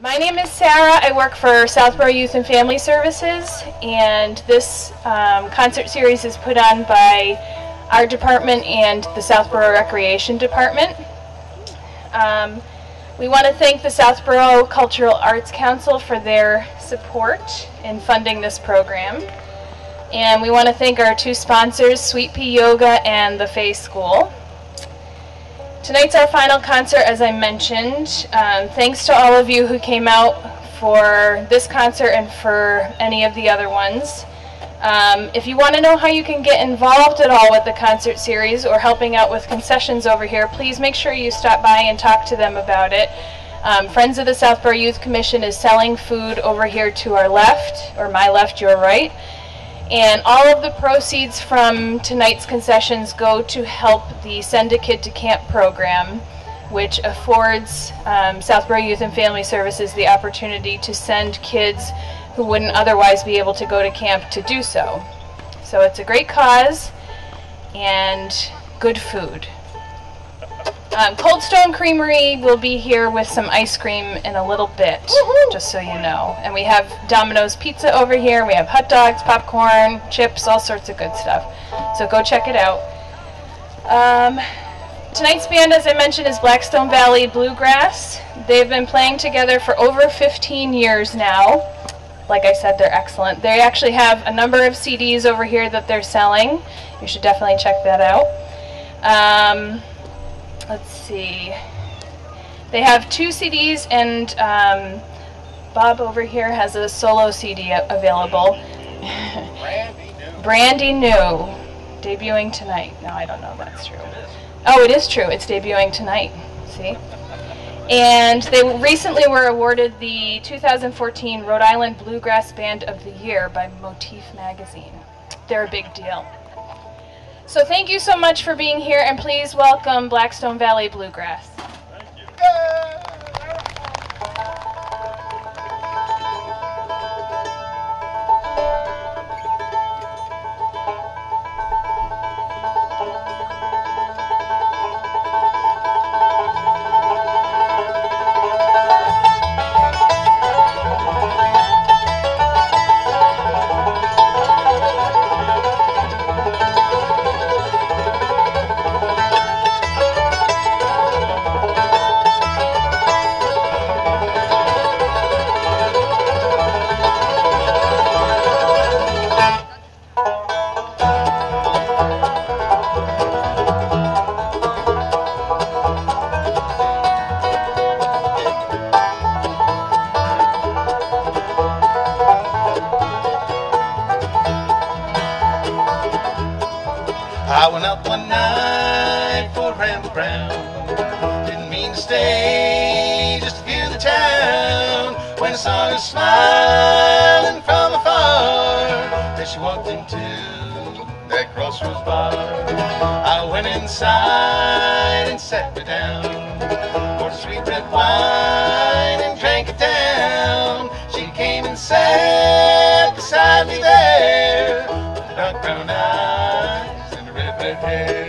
My name is Sarah. I work for Southborough Youth and Family Services, and this concert series is put on by our department and the Southborough Recreation Department. We want to thank the Southborough Cultural Arts Council for their support in funding this program. And we want to thank our two sponsors, Sweet Pea Yoga and the Faith School. Tonight's our final concert, as I mentioned. Thanks to all of you who came out for this concert and for any of the other ones. If you want to know how you can get involved at all with the concert series or helping out with concessions over here, please make sure you stop by and talk to them about it. Friends of the Southborough Youth Commission is selling food over here to our left, or my left, your right. And all of the proceeds from tonight's concessions go to help the Send a Kid to Camp program, which affords Southborough Youth and Family Services the opportunity to send kids who wouldn't otherwise be able to go to camp to do so. So it's a great cause and good food. Cold Stone Creamery will be here with some ice cream in a little bit, just so you know. And we have Domino's Pizza over here. We have hot dogs, popcorn, chips, all sorts of good stuff. So go check it out. Tonight's band, as I mentioned, is Blackstone Valley Bluegrass. They've been playing together for over 15 years now. Like I said, they're excellent. They actually have a number of CDs over here that they're selling. You should definitely check that out. Let's see. They have 2 CDs, and Bob over here has a solo CD available. Brandy New. Debuting tonight. No, I don't know if that's true. Oh, it is true. It's debuting tonight. See? And they recently were awarded the 2014 Rhode Island Bluegrass Band of the Year by Motif Magazine. They're a big deal. So thank you so much for being here, and please welcome Blackstone Valley Bluegrass. Thank you. I went out one night for a ramble round. Didn't mean to stay, just to view the town. When I saw her smiling from afar, then she walked into that crossroads bar. I went inside and sat me down, poured sweet red wine and drank it down. She came and sat beside me there, with dark brown eyes and red hair.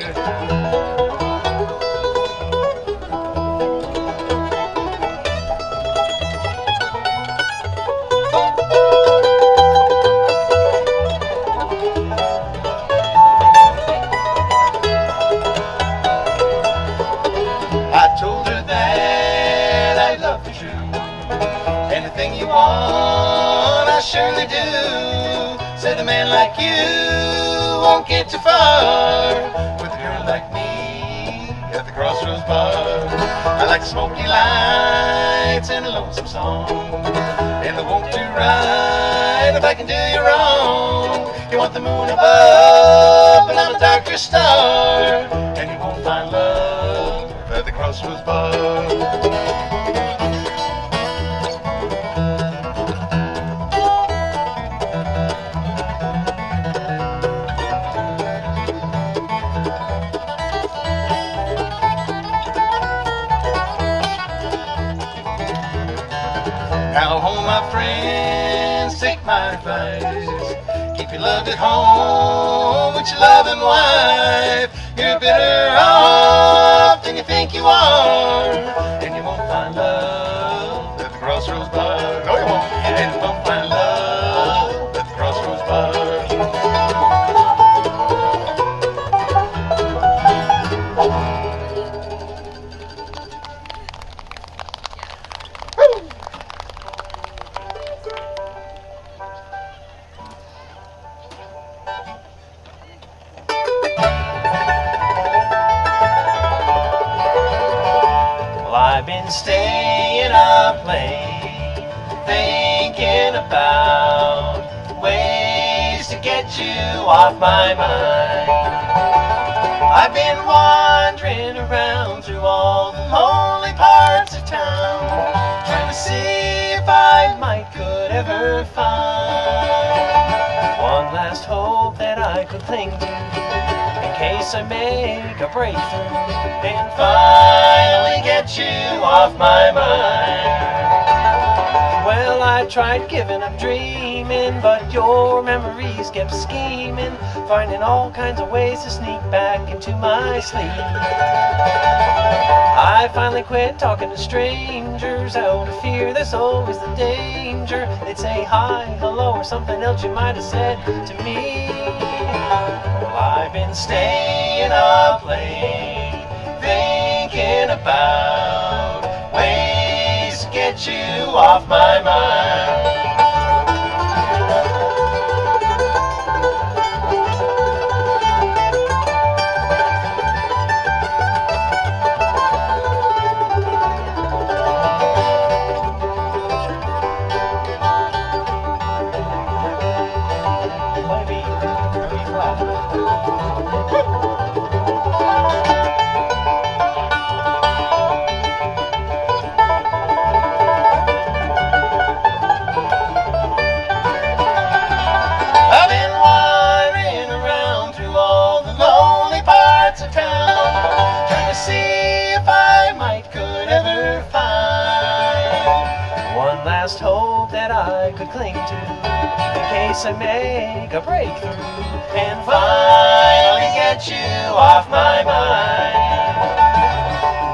I told her that I love you true. Anything you want, I surely do. Said a man like you won't get too far with a girl like me at the crossroads bar. I like smoky lights and a lonesome song, and I won't do right if I can do you wrong. You want the moon above, and I'm a darker star, and you won't find love at the crossroads bar. Now home, my friends, take my advice. Keep your love at home with your loving wife. You're better off than you think you are, and you won't find love at the crossroads I've been staying up late, thinking about ways to get you off my mind. I've been wandering around through all the lonely parts of town, trying to see if I could ever find one last hope that I could cling to, in case I make a breakthrough and finally get you off my mind. Well, I tried giving up dreaming, but your memories kept scheming, finding all kinds of ways to sneak back into my sleep. I finally quit talking to strangers out of fear. There's always the danger they'd say hi, hello, or something else you might have said to me. Well, I've been staying up late, thinking about ways to get you off my mind. Hope that I could cling to, in case I make a breakthrough and finally get you off my mind.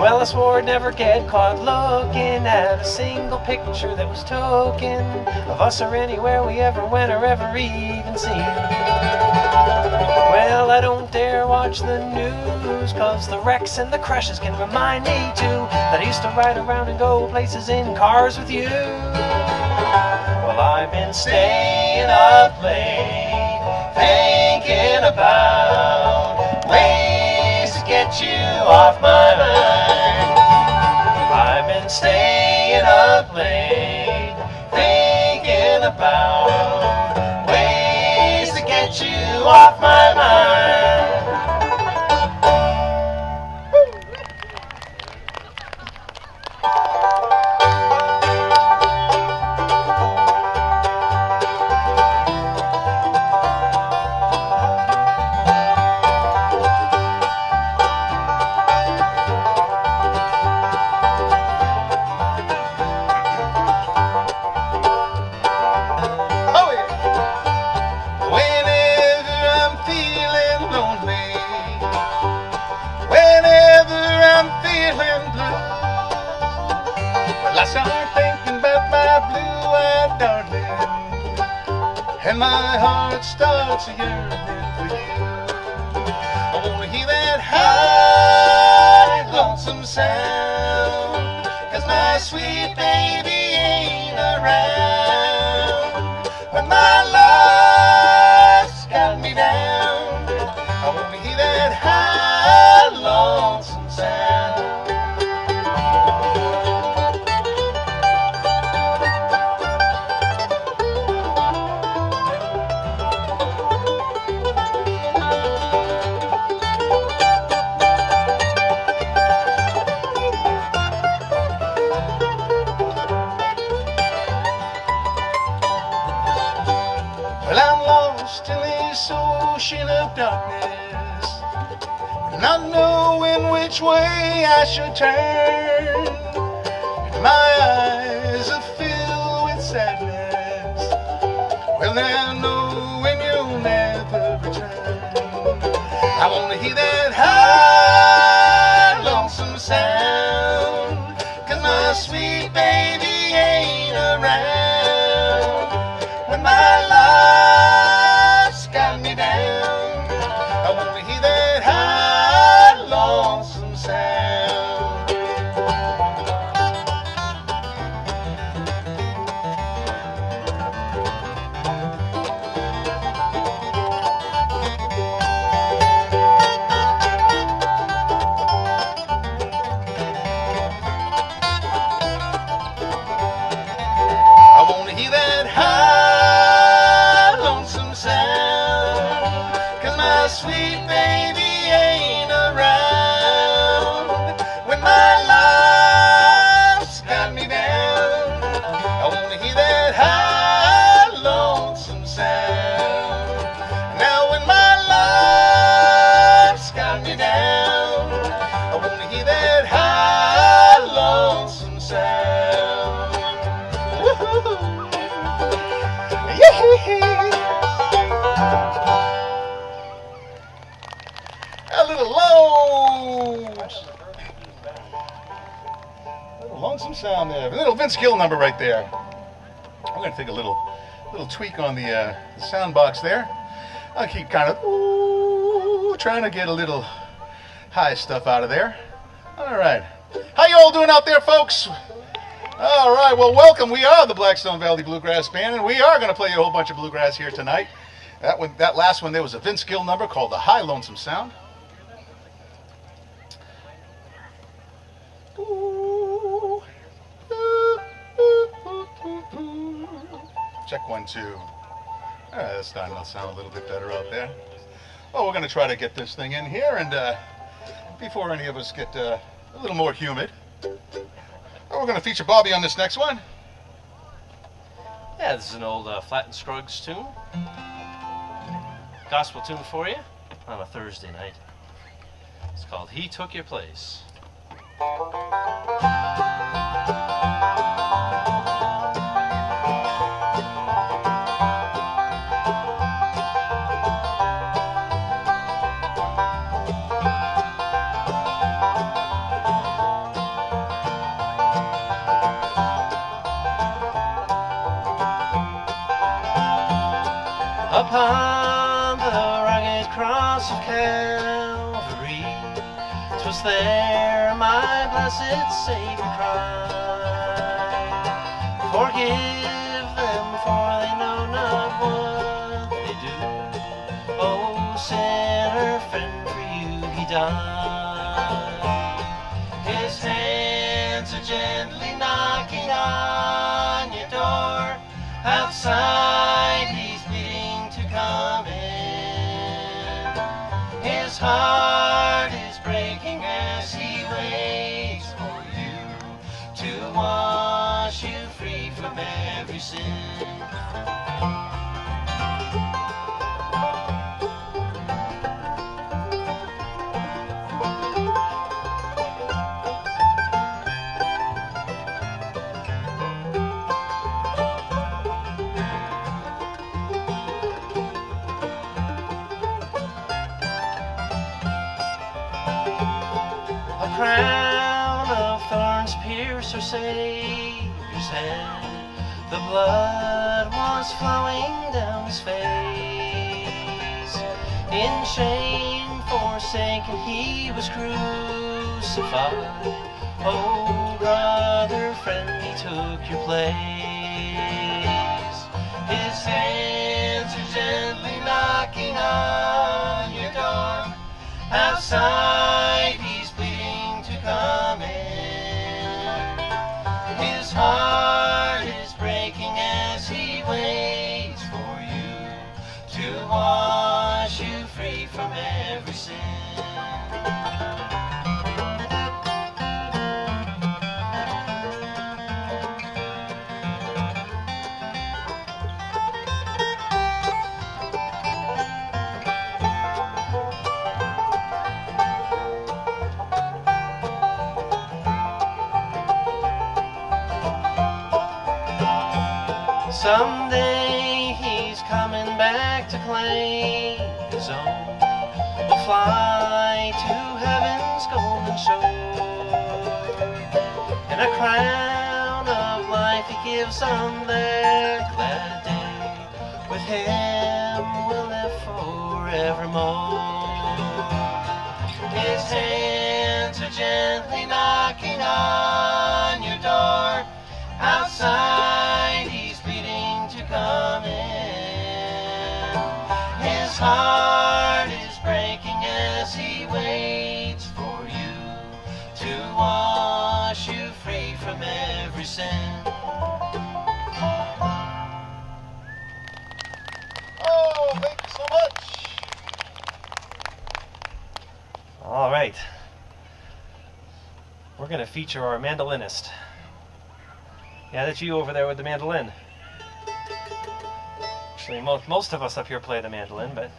Well, I swore I'd never get caught looking at a single picture that was taken of us or anywhere we ever went or ever even seen. Well, I don't dare watch the news, 'cause the wrecks and the crashes can remind me too that I used to ride around and go places in cars with you. Well, I've been staying up late, thinking about ways to get you off my mind. I've been staying up late, thinking about ways to get you off my mind. And my heart starts yearning for you. I wanna hear that high, lonesome sound, 'cause my sweet baby ain't around. When my love's got me down, I wanna hear that high, lonesome sound. Ocean of darkness, not knowing which way I should turn. My eyes are filled with sadness, well now knowing you'll never return. I want to hear that high, lonesome sound, 'cause my sweet baby ain't around. When my life's got me down, I want to hear that high, lonesome sound. sweet baby ain't around, when my life's got me down, I wanna hear that high, lonesome sound. Now when my life's got me down, I wanna hear that high, lonesome sound. Woo-hoo. Yeah. A little lonesome sound there. A little Vince Gill number right there. I'm going to take a little tweak on the sound box there. I'll keep kind of trying to get a little high stuff out of there. All right. How you all doing out there, folks? All right. Well, welcome. We are the Blackstone Valley Bluegrass Band, and we are going to play you a whole bunch of bluegrass here tonight. That last one there was a Vince Gill number called The High Lonesome Sound. Check 1, 2. All right, that's starting to sound a little bit better out there. Well, we're going to try to get this thing in here, and before any of us get a little more humid, we're going to feature Bobby on this next one. Yeah, this is an old Flat and Scruggs tune. Gospel tune for you on a Thursday night. It's called He Took Your Place. Upon the rugged cross of Calvary, 'twas there my blessed Savior cried, forgive them, for they know not what they do. Oh, sinner friend, for you he died. His hands are gently knocking on your door. Outside he's beating to come in. His heart is breaking as he waits for you to wash you free from every sin. A crown of thorns pierced her Savior's head. The blood was flowing down his face. In shame forsaken he was crucified. Oh, brother, friend, he took your place. His hands are gently knocking on your door. Outside he's bleeding to come in. His heart is breaking as he waits for you to wash you free from every sin. Someday he's coming back to claim his own. We'll fly to heaven's golden shore, and a crown of life he gives on that glad day. With him we'll live forevermore. His hands are gently knocking on your door. Outside he's pleading to come in. His heart is breaking as he waits for you to wash you free from every sin. Oh, thank you so much. going to feature our mandolinist. Yeah, that's you over there with the mandolin. Actually, most of us up here play the mandolin, but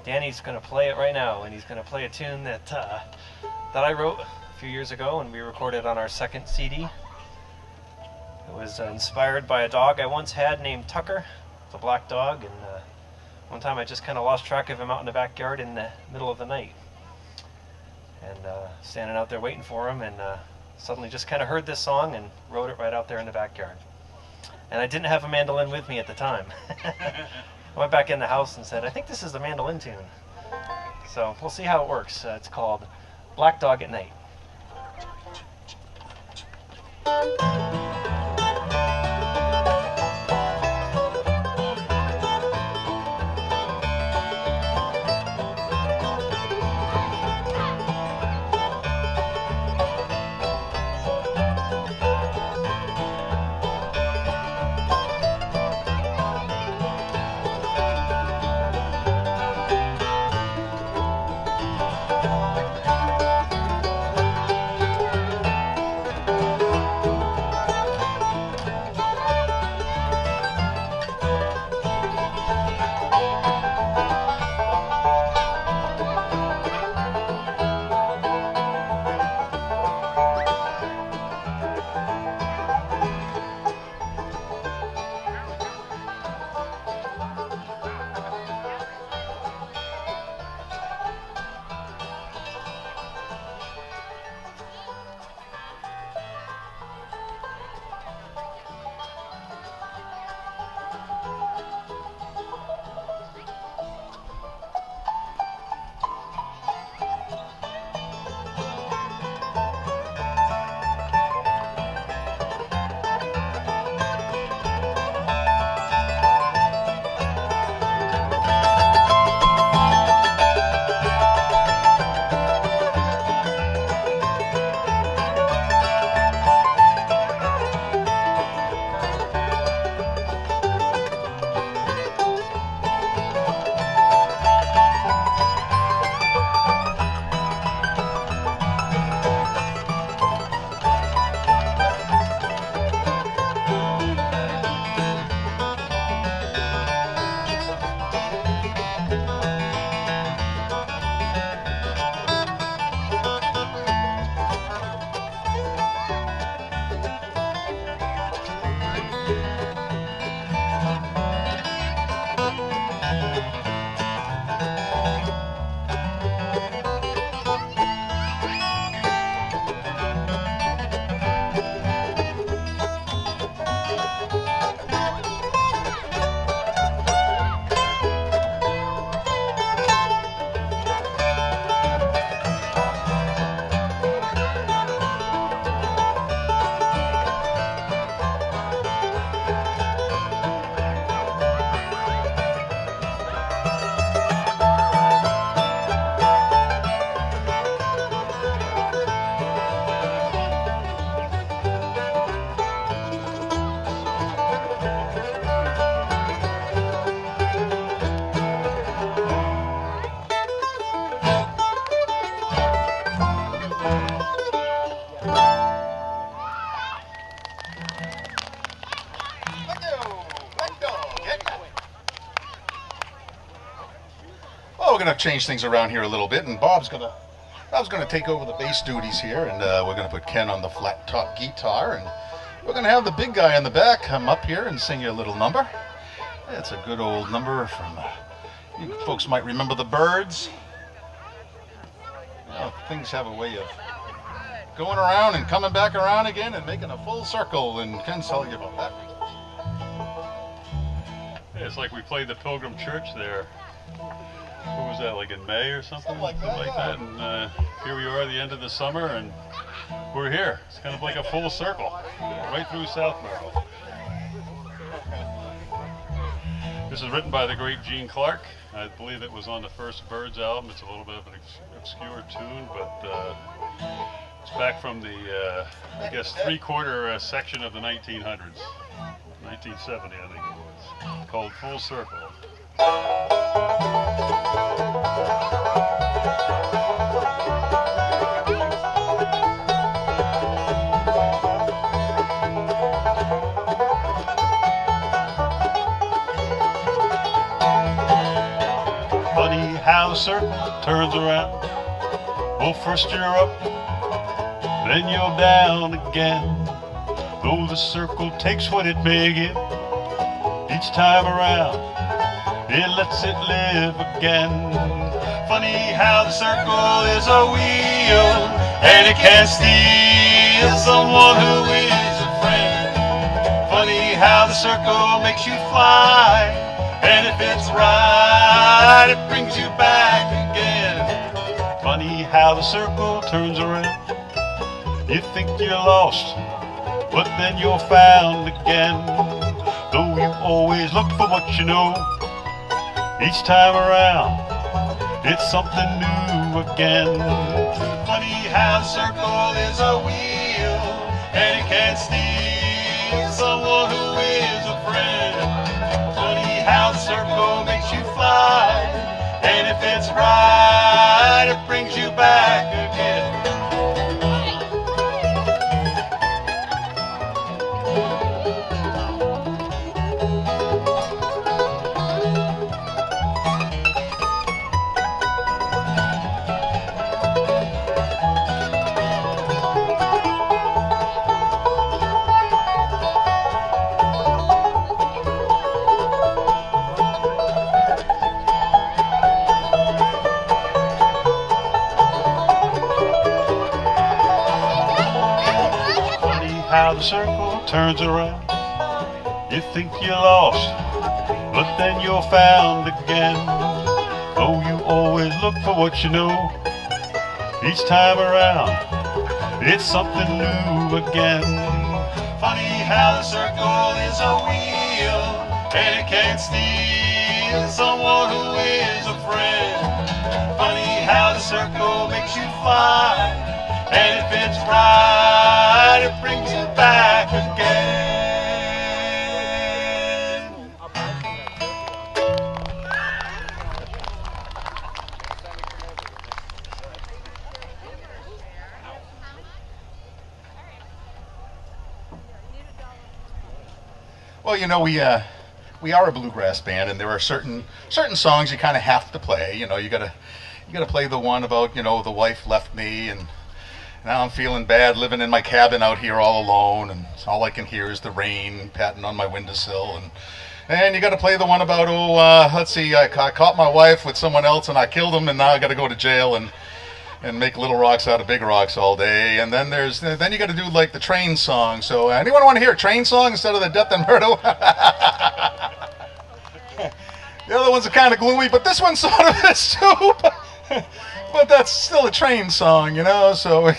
Danny's going to play it right now, and he's going to play a tune that I wrote a few years ago, and we recorded on our second CD. It was inspired by a dog I once had named Tucker. It's a black dog, and one time I just kind of lost track of him out in the backyard in the middle of the night. And standing out there waiting for him, and suddenly just kind of heard this song and wrote it right out there in the backyard. And I didn't have a mandolin with me at the time. I went back in the house and said, I think this is the mandolin tune. So we'll see how it works. It's called Black Dog at Night. We're going to change things around here a little bit, and Bob's going to take over the bass duties here, and we're going to put Ken on the flat top guitar, and we're going to have the big guy in the back come up here and sing you a little number. It's a good old number from, you folks might remember the Byrds. You know, things have a way of going around and coming back around again and making a full circle, and Ken's telling you about that. Yeah, it's like we played the Pilgrim Church there. What was that, like in May or something? Something like that. And here we are at the end of the summer, and we're here. It's kind of like a full circle, right through Southborough. This is written by the great Gene Clark. I believe it was on the first Byrds album. It's a little bit of an obscure tune, but it's back from the, I guess, three-quarter section of the 1900s. 1970, I think it was. Called Full Circle. the circle turns around. Well, first you're up, then you're down again. Though the circle takes what it may give, each time around, it lets it live again. Funny how the circle is a wheel, and it can't steal someone who is a friend. Funny how the circle makes you fly, and if it's right, it brings you back again. Funny how the circle turns around. You think you're lost, but then you're found again. Though you always look for what you know, each time around, it's something new again. Funny how the circle is a wheel, and it can't steal someone who is a friend. Funny how the circle makes you fly, and if it's right, it brings you back again. How the circle turns around. You think you're lost, but then you're found again. Oh, you always look for what you know. Each time around, it's something new again. Funny how the circle is a wheel, and it can't steal someone who is a friend. Funny how the circle makes you fly, and if it's right, it brings you back again. Well, you know, we are a bluegrass band, and there are certain songs you kind of have to play. You know, you gotta play the one about, you know, the wife left me, and now I'm feeling bad living in my cabin out here all alone, and all I can hear is the rain patting on my windowsill. And you got to play the one about, let's see, I caught my wife with someone else and I killed him, and now I got to go to jail and make little rocks out of big rocks all day. And then you got to do like the train song. So anyone want to hear a train song instead of the Death and Murder? The other ones are kind of gloomy, but this one sort of is too. But that's still a train song, you know, so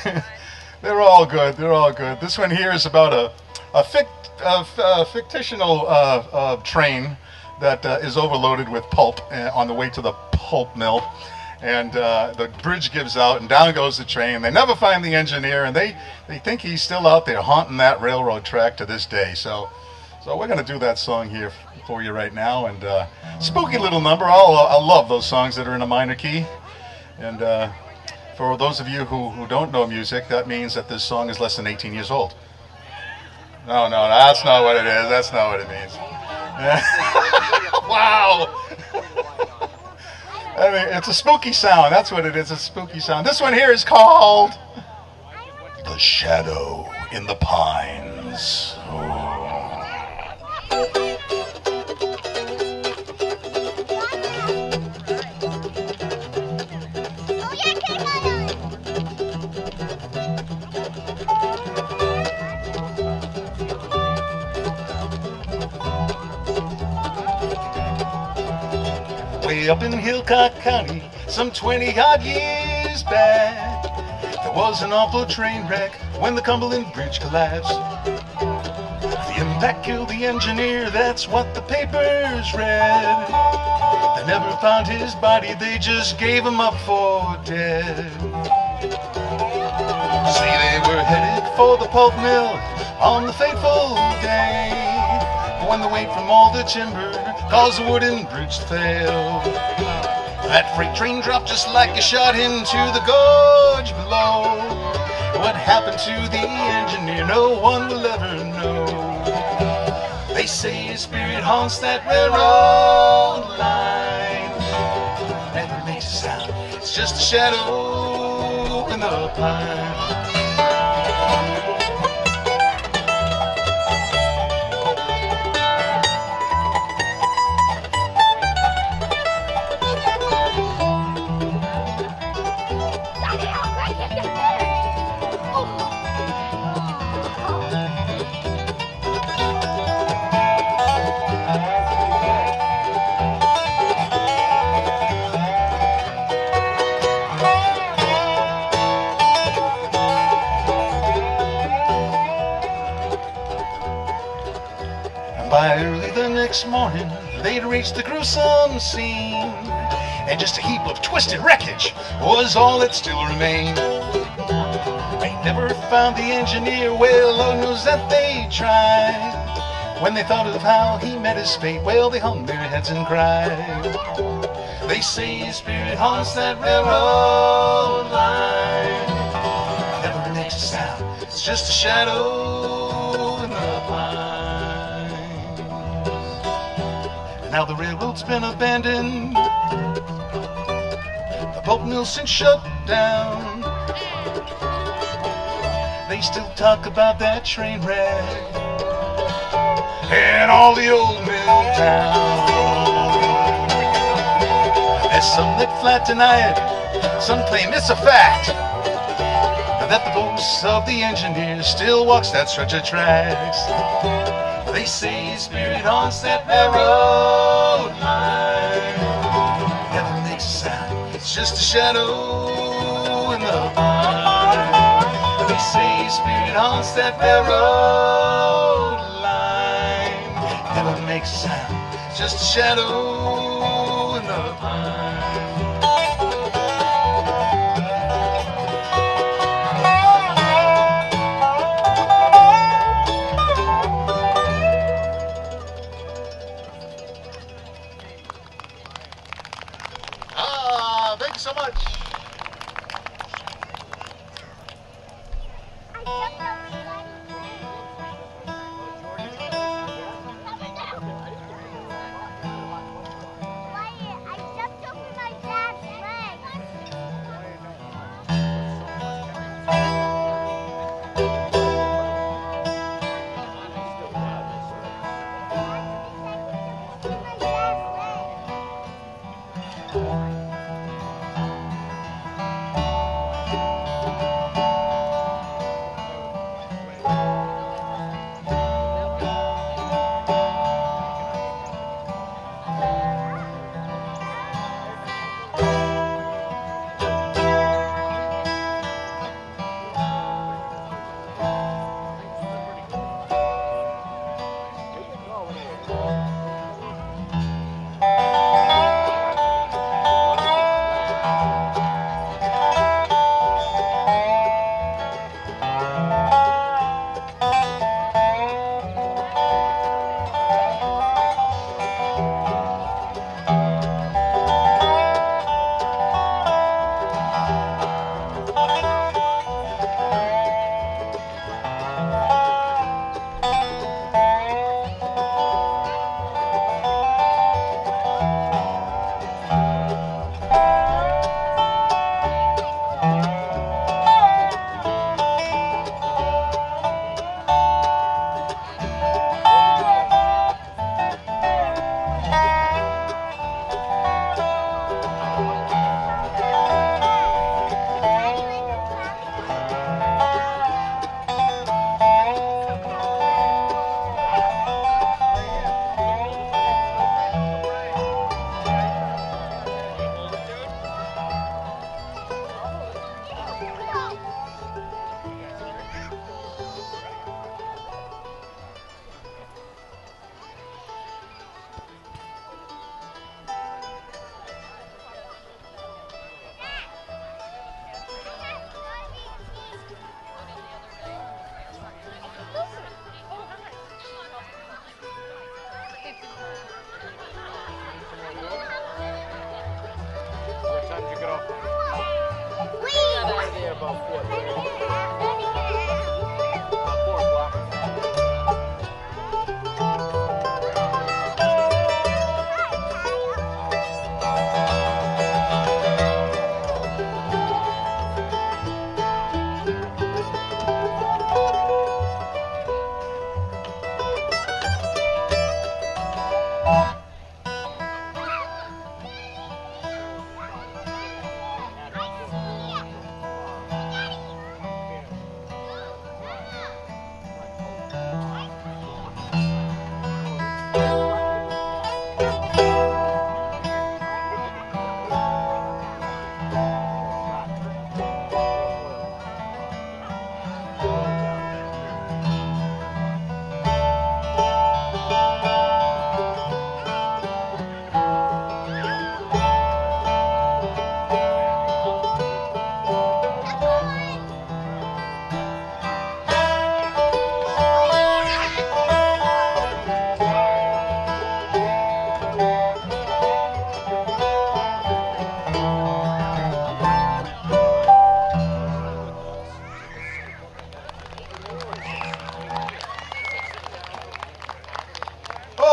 they're all good. They're all good. This one here is about a fictional train that is overloaded with pulp on the way to the pulp mill. And the bridge gives out, and down goes the train. They never find the engineer, and they think he's still out there haunting that railroad track to this day. So we're going to do that song here for you right now. And spooky little number. I love those songs that are in a minor key. And for those of you who don't know music, that means that this song is less than 18 years old. No, that's not what it is. That's not what it means. Wow! I mean, it's a spooky sound. That's what it is, a spooky sound. This one here is called The Shadow in the Pines. Way up in Hillcock County, some 20-odd years back, there was an awful train wreck when the Cumberland Bridge collapsed. The impact killed the engineer, that's what the papers read. They never found his body, they just gave him up for dead. See, they were headed for the pulp mill on the fateful day, when the weight from all the timber caused the wooden bridge to fail. That freight train dropped just like a shot into the gorge below. What happened to the engineer, no one will ever know. They say his spirit haunts that railroad line, never makes a sound. It's just a shadow in the pine. By early the next morning, they'd reached the gruesome scene, and just a heap of twisted wreckage was all that still remained. They never found the engineer, well, Lord knows that they tried. When they thought of how he met his fate, well, they hung their heads and cried. They say his spirit haunts that railroad line. Never makes a sound, it's just a shadow in the pine. Now the railroad's been abandoned, the pulp mill's since shut down. They still talk about that train wreck and all the old mill town. There's some that flat deny it, some claim it's a fact, that the ghost of the engineer still walks that stretch of tracks. They say his spirit haunts that railroad line. Never makes a sound, it's just a shadow in the pine. They say his spirit haunts that railroad line. Never makes a sound, it's just a shadow in the pine. Thank you so much. I stepped up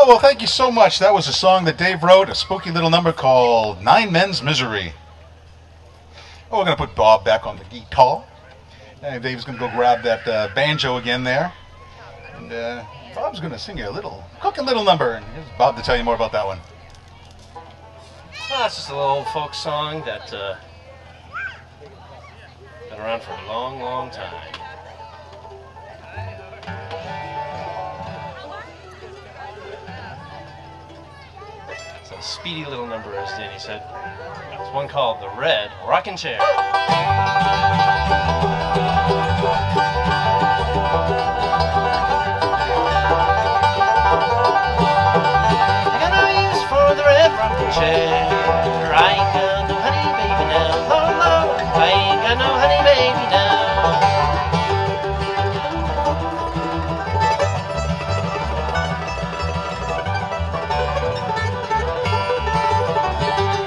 Oh, well, thank you so much. That was a song that Dave wrote, a spooky little number called Nine Men's Misery. Oh, we're going to put Bob back on the guitar. And Dave's going to go grab that banjo again there. And Bob's going to sing you a little, cooking little number. And here's Bob to tell you more about that one. Well, it's just a little old folk song that been around for a long, long time. It's a speedy little number, as Danny said. It's one called The Red Rocking Chair. I got no use for the red rocking chair. I ain't got no honey baby now. Oh Lord, I ain't got no honey baby now.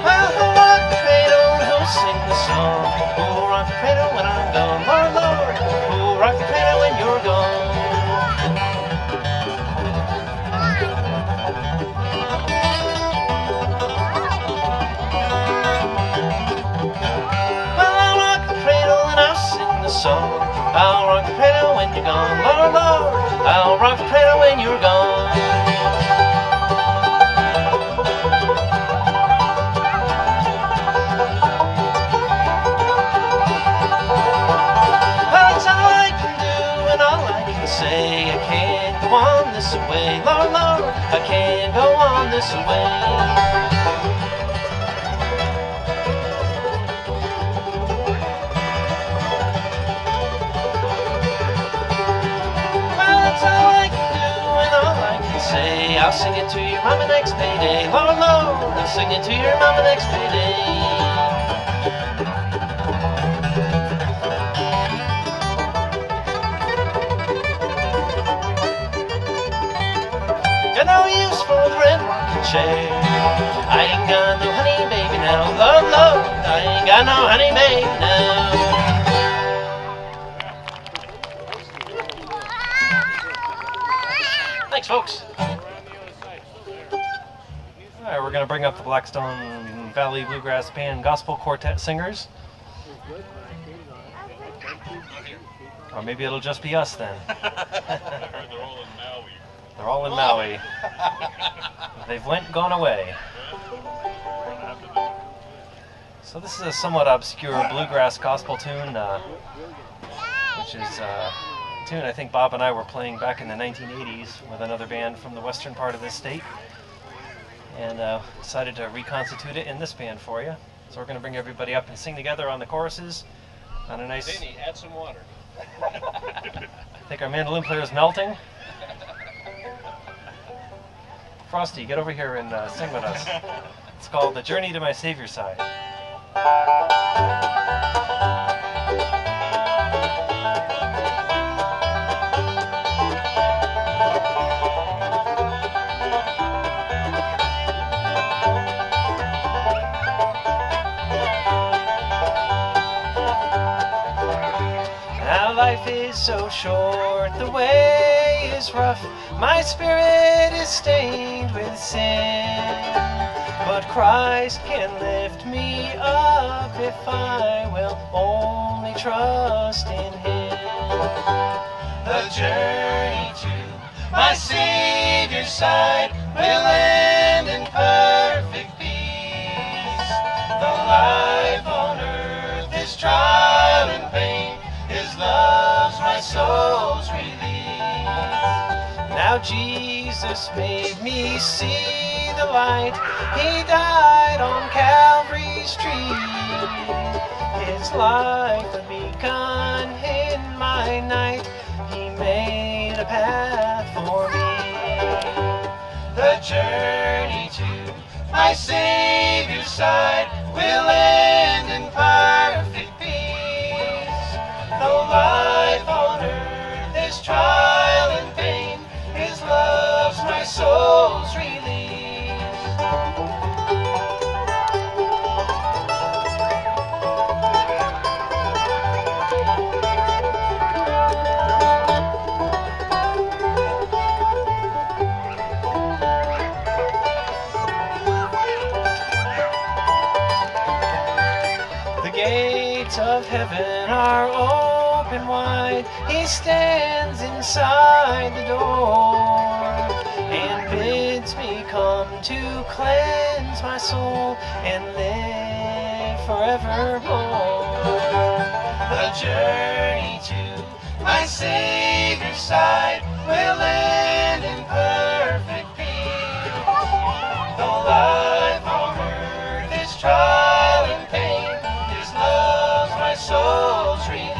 Well, who'll rock the cradle and who'll sing the song? Who'll rock the cradle when I'm gone? Lord, Lord, who'll rock the cradle when you're gone? Song. I'll rock the cradle when you're gone, Lord, Lord. I'll rock the cradle when you're gone. That's all I can do and all I can say. I can't go on this way, Lord, Lord. I can't go on this way. I'll sing it to your mama next payday. Lord, Lord, I'll sing it to your mama next payday. Got no use for the red rocking chair. I ain't got no honey baby now. Lord, Lord, I ain't got no honey baby now. Thanks, folks. Alright, we're going to bring up the Blackstone Valley Bluegrass Band Gospel Quartet Singers. Or maybe it'll just be us then. They're all in Maui. They're all in Maui. They've gone away. So this is a somewhat obscure bluegrass gospel tune, which is a tune I think Bob and I were playing back in the 1980s with another band from the western part of this state. And decided to reconstitute it in this band for you. So we're going to bring everybody up and sing together on the choruses on a nice... Danny, add some water. I think our mandolin player is melting. Frosty, get over here and sing with us. It's called The Journey to My Savior's Side. Life is so short, the way is rough, my spirit is stained with sin, but Christ can lift me up if I will only trust in Him. The journey to my Savior's side will end in perfect peace. The life on earth is trial and pain. His love's my soul's release. Now Jesus made me see the light. He died on Calvary's tree. His life had begun in my night. He made a path for me. The journey to my Savior's side will end in perfect peace. Though life on earth is trial and pain, His love's my soul's release. of heaven are open wide. He stands inside the door and bids me come to cleanse my soul and live forevermore. The journey to my Savior's side will end in perfect peace. Though life on earth is trial and pain, His love's my soul's release.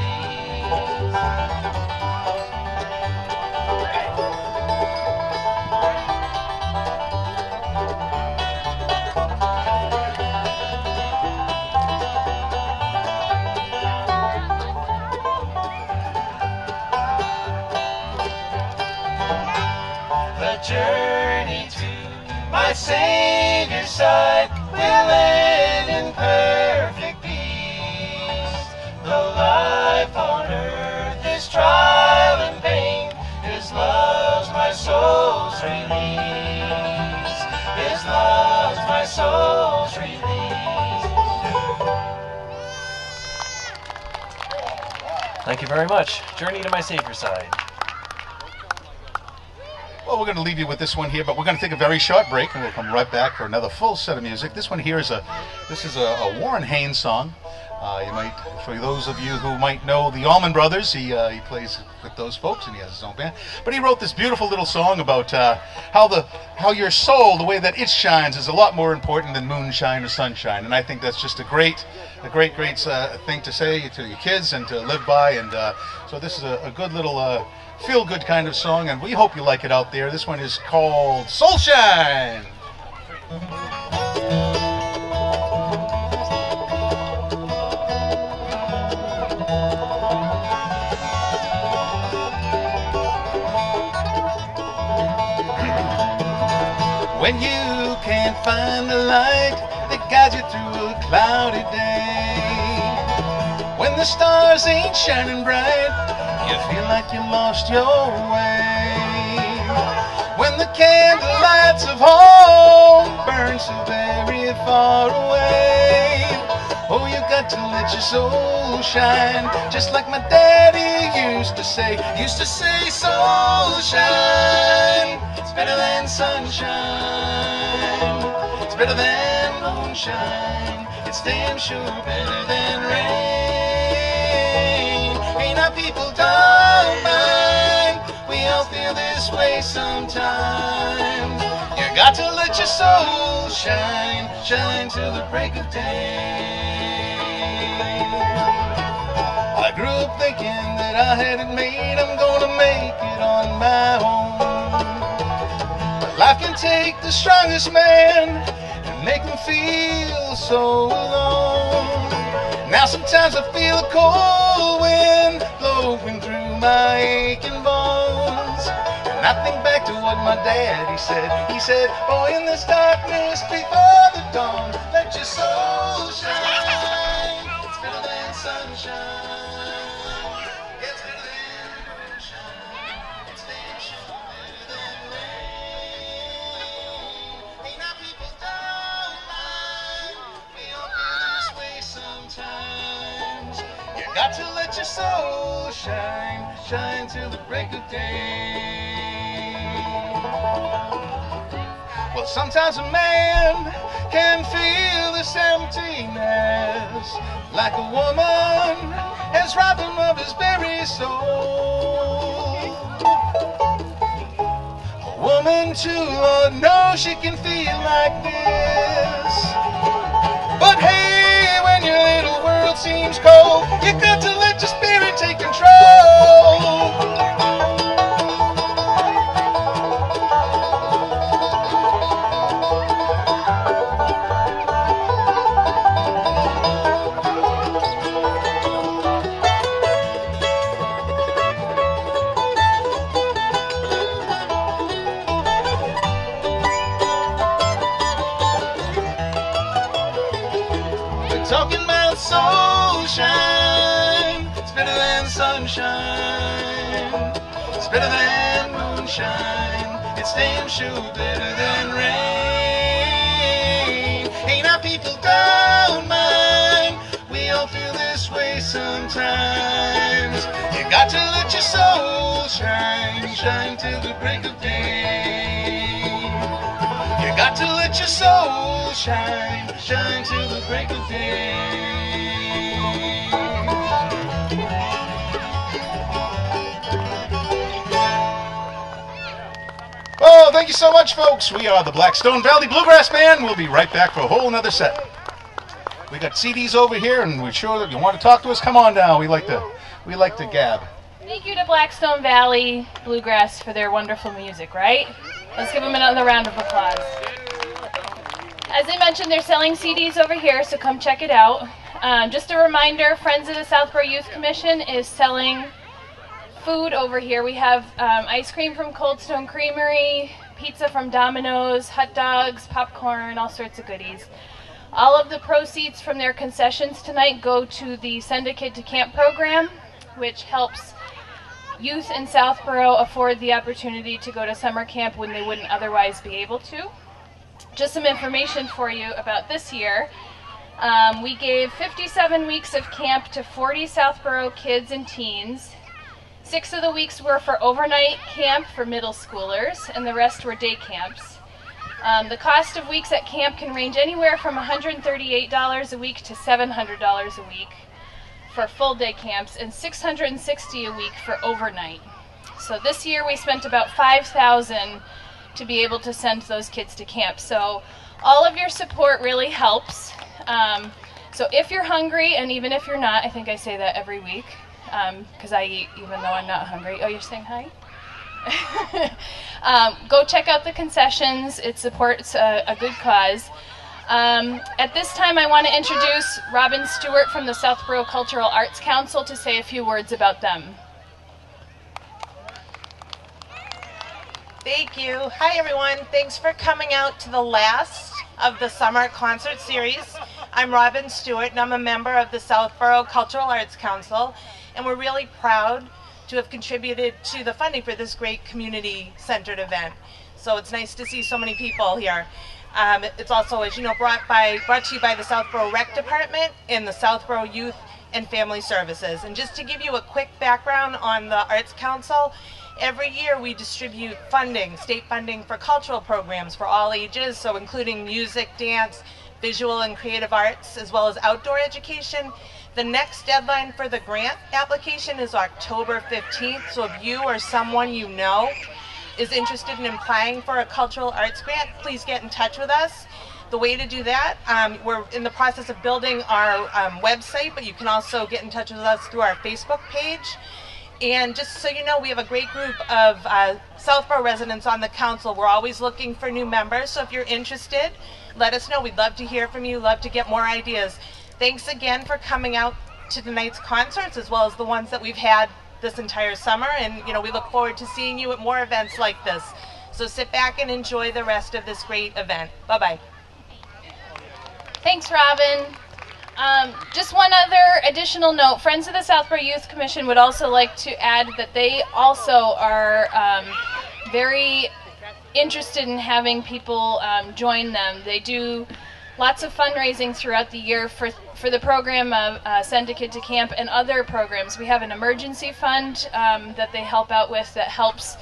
The journey to my Savior's side will end in perfect peace. Though life on earth is trial and pain, His love's my soul's release. His love's my soul's release. Thank you very much. Journey to my Savior's side. Well, we're going to leave you with this one here, but we're going to take a very short break, and we'll come right back for another full set of music. This one here is a Warren Haynes song. You might, for those of you who might know the Allman Brothers, he plays with those folks, and he has his own band. But he wrote this beautiful little song about how your soul, the way that it shines, is a lot more important than moonshine or sunshine. And I think that's just a great thing to say to your kids and to live by. And so this is a good little feel-good kind of song, and we hope you like it out there. This one is called Soulshine. When you can't find the light that guides you through a cloudy day, when the stars ain't shining bright, you feel like you lost your way, when the candle lights of home burn so very far away. Oh, you got to let your soul shine, just like my daddy used to say. Soul shine, it's better than sunshine, it's better than moonshine, it's damn sure better than rain. Ain't our people don't mind, we all feel this way sometimes. You got to let your soul shine, shine till the break of day. I grew up thinking that I had it made, I'm gonna make it on my own. But life can take the strongest man and make him feel so alone. Now sometimes I feel a cold wind blowing through my aching bones, and I think back to what my daddy said. He said, boy, in this darkness before the dawn, let your soul shine. It's better than sunshine, it's better than moonshine, it's damn sure better than rain. Ain't our people don't mind, we all feel this way sometimes. You got to let your soul shine, shine till the break of day. Well, sometimes a man can feel this emptiness, like a woman has robbed him of his very soul. A woman too, Lord knows she can feel like this. But hey, when your little world seems cold, you got to let your spirit take control. Talking about soul shine, it's better than sunshine, it's better than moonshine, it's damn sure better than rain. Ain't our people don't mind, we all feel this way sometimes. You got to let your soul shine, shine till the break of day. You got to let your soul shine, shine till the break of day. Oh, thank you so much, folks. We are the Blackstone Valley Bluegrass Band. We'll be right back for a whole nother set. We got CDs over here, and we're sure that you want to talk to us. Come on down. We like to gab. Thank you to Blackstone Valley Bluegrass for their wonderful music, right? Let's give them another round of applause. As I mentioned, they're selling CDs over here, so come check it out. Just a reminder, Friends of the Southborough Youth Commission is selling food over here. We have ice cream from Cold Stone Creamery, pizza from Domino's, hot dogs, popcorn, all sorts of goodies. All of the proceeds from their concessions tonight go to the Send a Kid to Camp program, which helps youth in Southborough afford the opportunity to go to summer camp when they wouldn't otherwise be able to. Just some information for you about this year. We gave 57 weeks of camp to 40 Southborough kids and teens. 6 of the weeks were for overnight camp for middle schoolers, and the rest were day camps. The cost of weeks at camp can range anywhere from $138 a week to $700 a week for full day camps, and $660 a week for overnight. So this year we spent about $5,000 to be able to send those kids to camp. So all of your support really helps. So if you're hungry, and even if you're not, I think I say that every week, because I eat even though I'm not hungry. Oh, you're saying hi? Go check out the concessions. It supports a good cause. At this time, I want to introduce Robin Stewart from the Southborough Cultural Arts Council to say a few words about them. Thank you. Hi, everyone. Thanks for coming out to the last of the summer concert series. I'm Robin Stewart, and I'm a member of the Southborough Cultural Arts Council, and we're really proud to have contributed to the funding for this great community-centered event. So it's nice to see so many people here. It's also, as you know, brought to you by the Southborough Rec Department and the Southborough Youth and Family Services. And just to give you a quick background on the Arts Council, every year we distribute funding, state funding for cultural programs for all ages, so including music, dance, visual and creative arts, as well as outdoor education. The next deadline for the grant application is October 15th, so if you or someone you know is interested in applying for a cultural arts grant, please get in touch with us. The way to do that, we're in the process of building our website, but you can also get in touch with us through our Facebook page. And just so you know, we have a great group of Southborough residents on the council. We're always looking for new members, so if you're interested, let us know. We'd love to hear from you, love to get more ideas. Thanks again for coming out to tonight's concerts, as well as the ones that we've had this entire summer, and we look forward to seeing you at more events like this. So sit back and enjoy the rest of this great event. Bye-bye. Thanks, Robin. Just one other additional note. Friends of the Southborough Youth Commission would also like to add that they also are very interested in having people join them. They do lots of fundraising throughout the year for the program of Send a Kid to Camp and other programs. We have an emergency fund that they help out with that helps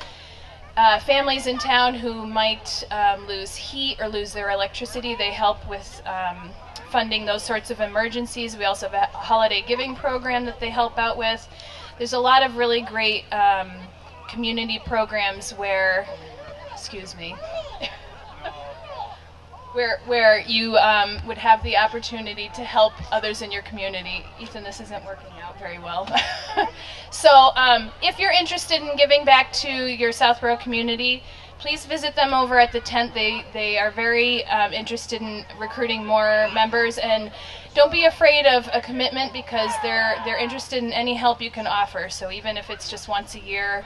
families in town who might lose heat or lose their electricity. They help with funding those sorts of emergencies. We also have a holiday giving program that they help out with. There's a lot of really great community programs where, where you would have the opportunity to help others in your community. Ethan, this isn't working out very well. So if you're interested in giving back to your Southborough community, please visit them over at the tent. They are very interested in recruiting more members, and don't be afraid of a commitment because they're interested in any help you can offer. So even if it's just once a year,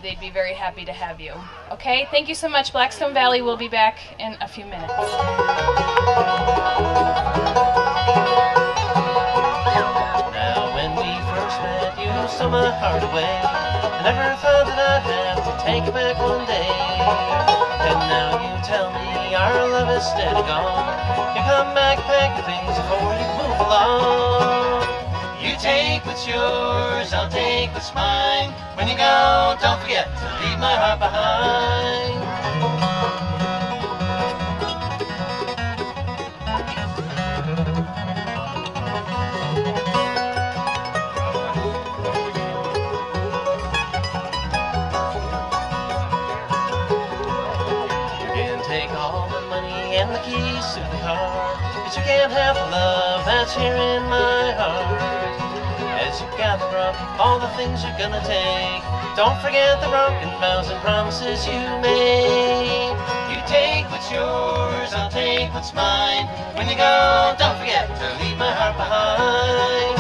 they'd be very happy to have you. Okay, thank you so much. Blackstone Valley will be back in a few minutes. Now when we first met, you stole my heart away. I never thought that I'd have to take it back one day. And now you tell me our love is dead and gone. You come back, pack your things before you move along. You take what's yours, I'll take what's mine. When you go, don't forget to leave my heart behind. And the keys to the car, but you can't have the love that's here in my heart. As you gather up all the things you're gonna take, don't forget the broken vows and promises you made. You take what's yours, I'll take what's mine. When you go, don't forget to leave my heart behind.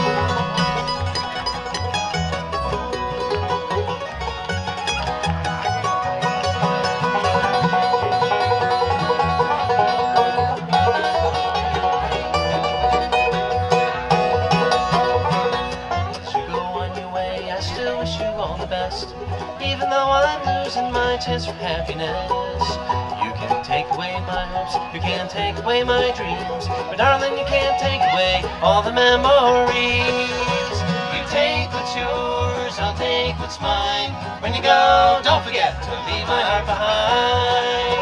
Even though I'm losing my chance for happiness, you can take away my hopes, you can't take away my dreams, but darling, you can't take away all the memories. You take what's yours, I'll take what's mine. When you go, don't forget to leave my heart behind.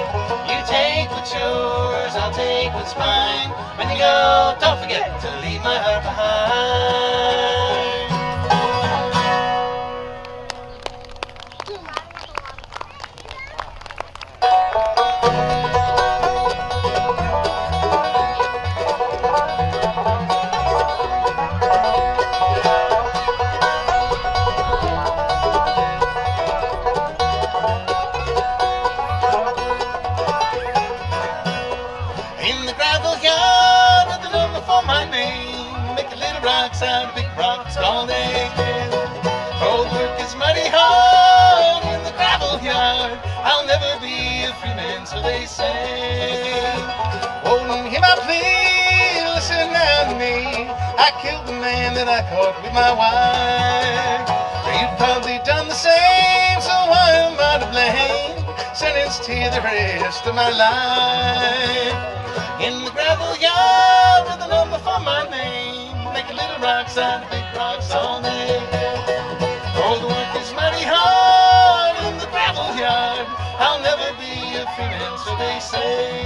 You take what's yours, I'll take what's mine. When you go, don't forget to leave my heart behind. Out of big rocks all day. Oh, the work is mighty hard in the gravel yard. I'll never be a free man, so they say. Oh, and hear my plea, listen now to me. I killed the man that I caught with my wife. You've probably done the same, so why am I to blame? Sentenced to the rest of my life. In the gravel yard with a number for my name. Making little rocks out of big rocks all day. Oh, the work is mighty hard in the gravel yard. I'll never be a free man, so they say.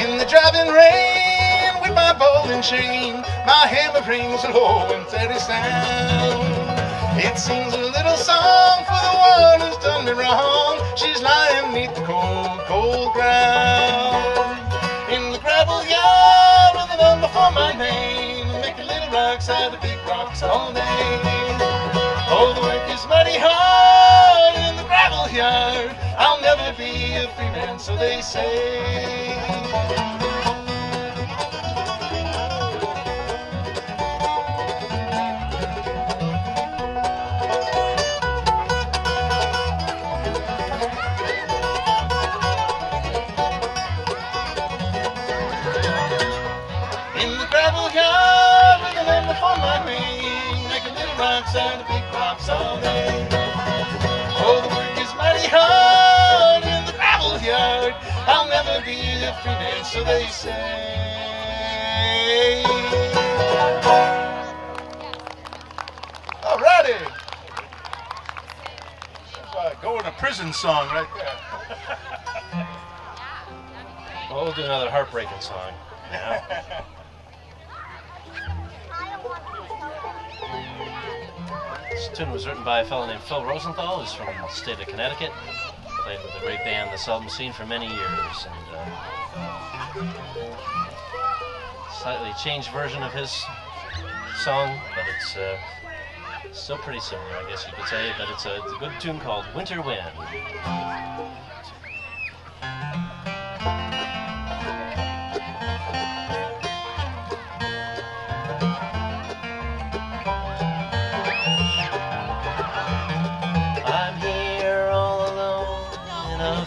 In the driving rain with my bowling chain, my hammer rings a low and steady sound. It sings a little song for the one who's done me wrong. She's lying beneath the cold, cold ground. In the gravel yard with a number for my name, making little rocks out of big rocks all day. Oh, the work is mighty hard in the gravel yard. I'll never be a free man, so they say. For my ring, making little rocks out of big rocks all day. Oh, the work is mighty hard in the gravel yard. I'll never be a free man, so they say. Alrighty. That's a going to prison song right there. Well, we'll do another heartbreaking song. Yeah. This tune was written by a fellow named Phil Rosenthal, who's from the state of Connecticut. Played with the great band, the Seldom Seen, for many years. And slightly changed version of his song, but it's still pretty similar, I guess you could say. But it's a good tune called Winter Wind.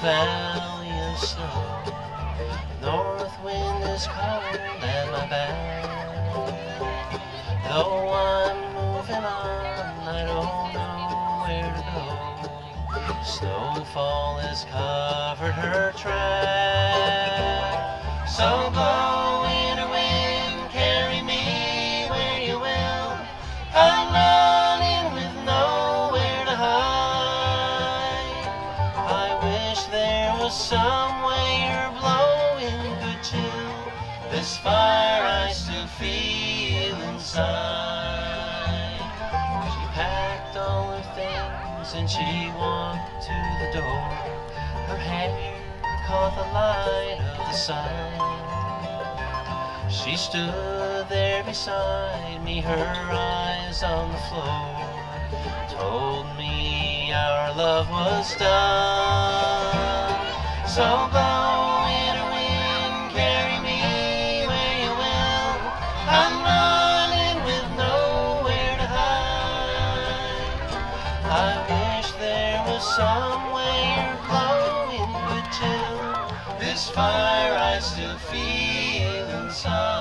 Valley of snow, north wind is cold at my back. nowhere to go. Snowfall has covered her track. So blow, winter wind, carry me where you will. I'm running with nowhere to hide. I wish there was some way your blowing could chill this fire I still feel inside. She packed all her things and she walked to the door. Her hair caught the light of the sun. She stood there beside me, her eyes on the floor, told me our love was done. So blow, winter wind, carry me where you will. I'm running with nowhere to hide. I wish there was some way your blowing would chill this fire I still feel inside.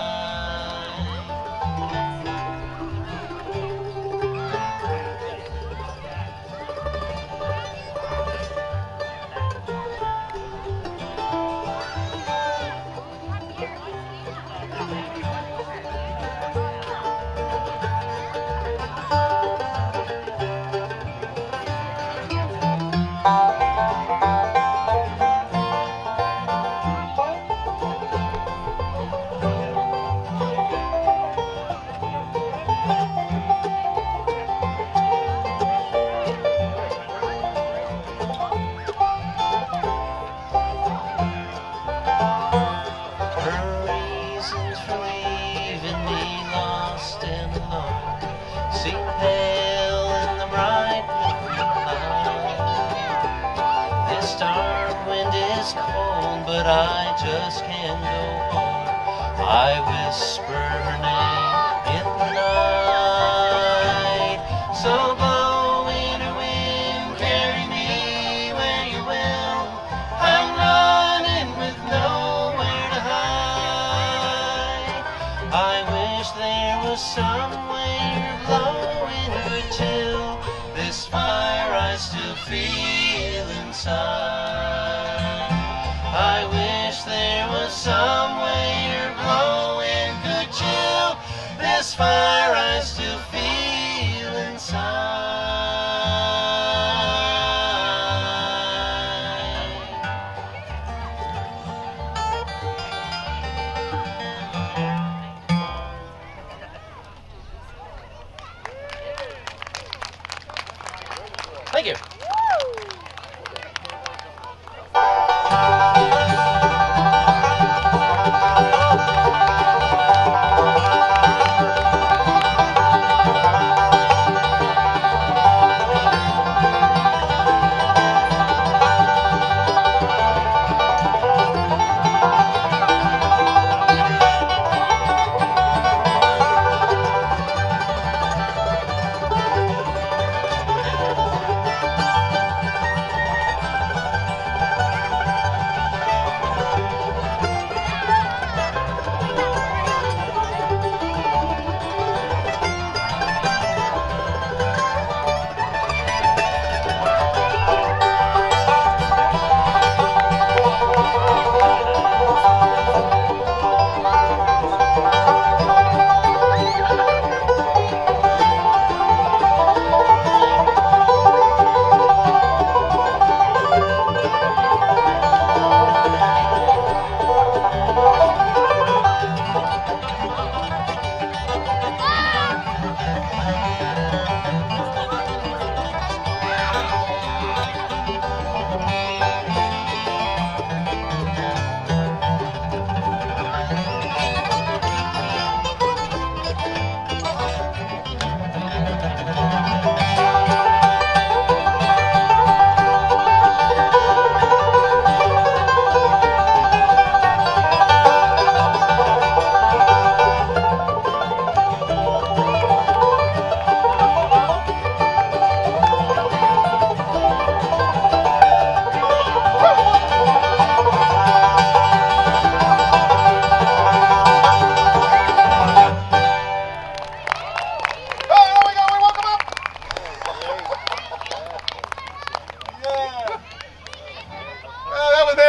But I just can't go home. I whisper her name in the night. So blow, winter wind, carry me where you will. I'm running with nowhere to hide. I wish there was some way your blowing would chill this fire I still feel inside. I wish there was some way your blowing could chill this fire I still feel inside. Thank you.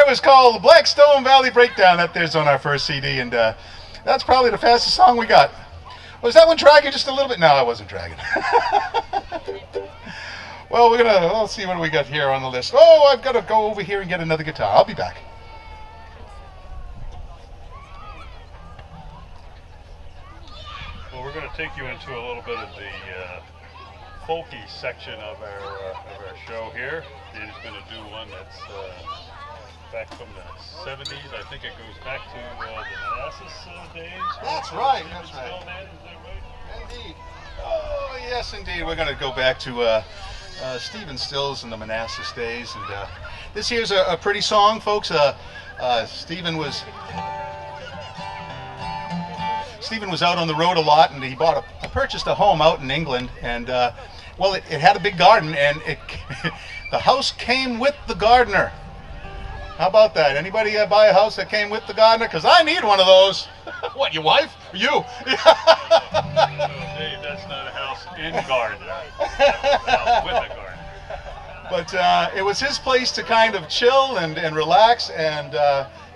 was called the Blackstone Valley Breakdown. That there's on our first CD, and that's probably the fastest song we got. Was that one dragging just a little bit? No, I wasn't dragging. Well, let's see what we got here on the list. Oh, I've got to go over here and get another guitar. I'll be back. Well, we're going to take you into a little bit of the folky section of our show here. Dave's going to do one that's back from the 70s. I think it goes back to the Manassas days. That's right. That's right. Is that right? Indeed. Oh, yes, indeed. We're going to go back to Stephen Stills and the Manassas days. And this here's a pretty song, folks. Stephen was out on the road a lot, and he purchased a home out in England. And well, it had a big garden, and the house came with the gardener. How about that? Anybody buy a house that came with the gardener? Because I need one of those. What, your wife? You? No, Dave, that's not a house in garden. That's a house with a garden. But it was his place to kind of chill and relax and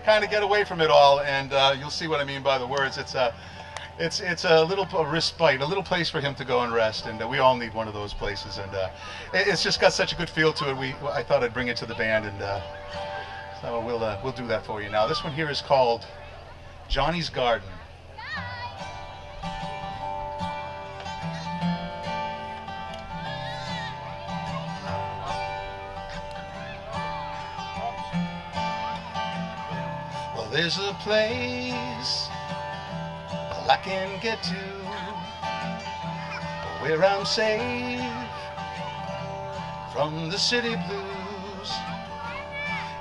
kind of get away from it all. And you'll see what I mean by the words. It's a little respite, a little place for him to go and rest. And we all need one of those places. And it's just got such a good feel to it. I thought I'd bring it to the band, and so we'll do that for you now. This one here is called Johnny's Garden. Well, there's a place I can get to where I'm safe from the city blues.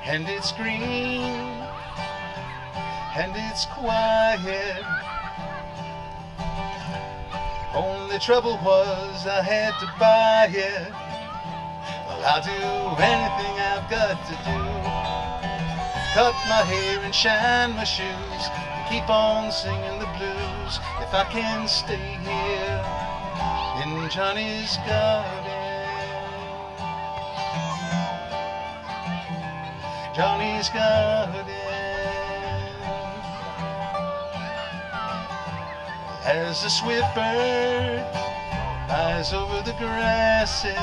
And it's green, and it's quiet. Only trouble was I had to buy it. Well, I'll do anything I've got to do. Cut my hair and shine my shoes, and keep on singing the blues if I can stay here in Johnny's garden. Johnny's garden. As the swift bird flies over the grasses,